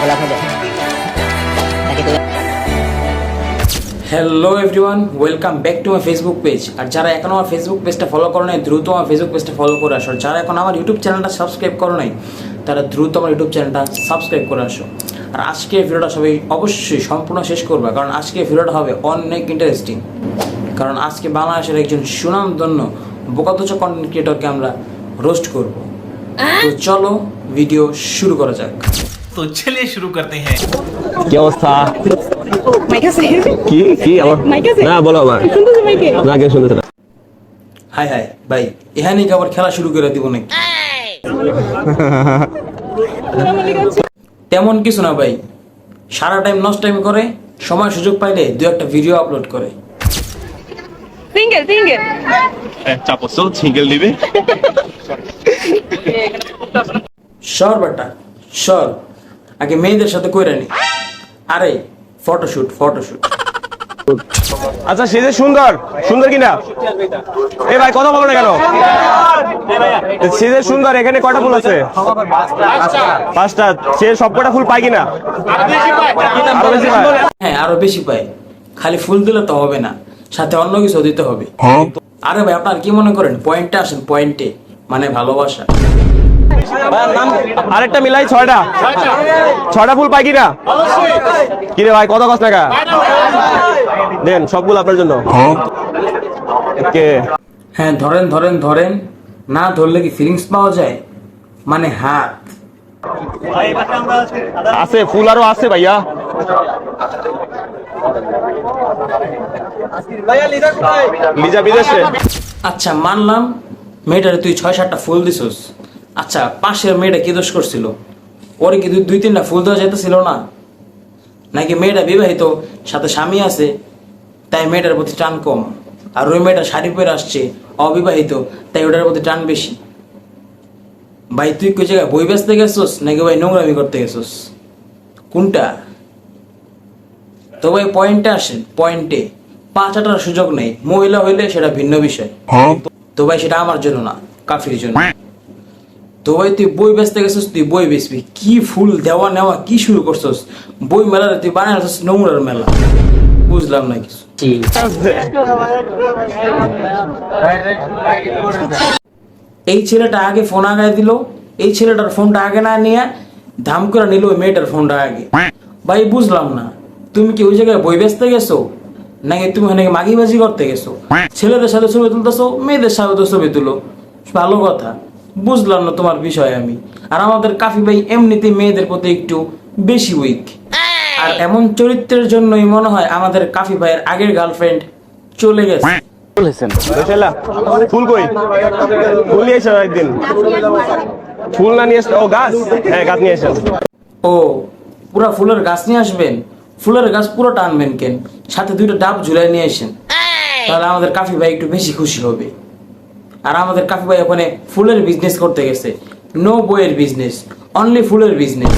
গোলাপ হবে তাকে তুমি। Hello everyone, welcome back to my Facebook page. আর যারা এখন আমার ফেসবুক পেজটা ফলো করো নাই, দ্রুত আমার ফেসবুক পেজটা ফলো করে আসো। যারা এখন আমার ইউটিউব চ্যানেলটা সাবস্ক্রাইব করো নাই, তারা দ্রুত আমার ইউটিউব চ্যানেলটা সাবস্ক্রাইব করে আসো। আর আজকে ভিডিওটা সবাই অবশ্যই সম্পূর্ণ শেষ করবে, কারণ আজকে ভিডিওটা হবে অনেক ইন্টারেস্টিং। কারণ আজকে বাংলাদেশের একজন সুনামধন্য বোকাতোচ কন্টেন্ট ক্রিয়েটরকে আমরা রোস্ট করব। তো চলো ভিডিও শুরু করা যাক। तो चलिए शुरू करते हैं। কি অবস্থা? মাইক আছে? কি আমার মাইক আছে? না বলো আমার শুনতেছো মাইকে? না কেউ শুনতেছে না। হাই হাই ভাই, এখানে কি আবার খেলা শুরু করে দিব নাকি? তেমন কিছু না ভাই, সারা টাইম নষ্ট টাইম করে, সময় সুযোগ পাইলে দু একটা ভিডিও আপলোড করে। সিঙ্গেল চাপো সিঙ্গেল দিবে। সর বেটা সর, আগে মেয়েদের সাথে কইরা নি। আরে ফটোশুট। আচ্ছা সে যে সুন্দর সুন্দর কিনা এ ভাই কথা বলো না কেন? সে যে সুন্দর, এখানে কয়টা ফুল আছে? পাঁচটা। সে সবকটা ফুল পায় কিনা? আরো বেশি পায়? হ্যাঁ আরো বেশি পায়। খালি ফুল দিলে তো হবে না, সাথে অন্য কিছু দিতে হবে। আরে ভাই আপনার কি মনে করেন? পয়েন্টে আসেন, পয়েন্টে মানে ভালোবাসা। আরেকটা মিলাই ছয়টা ফুল পাই কিনা? কিরে ভাই কত কষ্ট টাকা দেন? সবগুলো আপনার জন্য। কে? হ্যাঁ ধরেন, না ধরলে কি ফিলিংস পাওয়া যায়? মানে হাত। আছে ফুল আরো আছে ভাইয়া। লিজা বিদেশে। আচ্ছা মানলাম মেয়েটারে তুই 6-7টা ফুল দিছস। আচ্ছা পাশের মেয়েটা কি দোষ করছিল? ওরে কি 2-3টা ফুল দেওয়া যেতেছিল না? নাকি মেয়েটা বিবাহিত, সাথে স্বামী আছে, তাই মেয়েটার প্রতি টান কম? আর ওই মেয়েটা শাড়ি পরে আসছে, অবিবাহিত, তাই ওটার প্রতি টান বেশি? ভাই তুই কোন জায়গায় বই বেচতে গেছস নাকি ভাই নোংরামি করতে গেছস? কোনটা? তো ভাই পয়েন্টে আসেন, পয়েন্টে। 5 সুযোগ নেই, মহিলা হইলে সেটা ভিন্ন বিষয়। তো ভাই সেটা আমার জন্য না, কাফির জন্য। তো ভাই তুই বই বেচতে গেছিস, তুই বই বেচবি, কি ফুল দেওয়া নেওয়া কি শুরু করছস? বই মেলারে তুই বানাইছিস নোংরার মেলা। বুঝলাম না কিছু। এই ছেলেটা আগে ফোন আগায় দিল, এই ছেলেটার ফোনটা আগে না নিয়ে ধাম করে নিল ওই মেয়েটার ফোনটা আগে। ভাই বুঝলাম না, তুমি কি ওই জায়গায় বই বেচতে গেছো নাকি তুমি নাকি মাগিবাজি করতে গেছো? ছেলেদের সাথে ছবি তুলতেছো, মেয়েদের সাথে তো ছবি তুলো, ভালো কথা। বুঝলাম না তোমার বিষয় আমি। আর আমাদের কাফি ভাই এমনিতে মেয়েদের প্রতি একটু বেশি উইক, আর এমন চরিত্রের জন্যই মনে হয় আমাদের কাফি ভাইয়ের আগের গার্লফ্রেন্ড চলে গেছে। ফুল কই? ফুল নিয়ে এসো একদিন। ফুল না নিয়ে এসো? ও গাছ, হ্যাঁ গাছ নিয়ে এসো। ও পুরা ফুলের গাছ নিয়ে আসবেন? ফুলের গাছ পুরো টানবেন কেন? সাথে 2টা ডাব ঝুলাই নিয়ে আসেন, তাহলে আমাদের কাফি ভাই একটু বেশি খুশি হবে। আর আমাদের কাফি ভাই ওখানে ফুলের বিজনেস করতে গেছে, নো বইয়ের বিজনেস, অনলি ফুলের বিজনেস।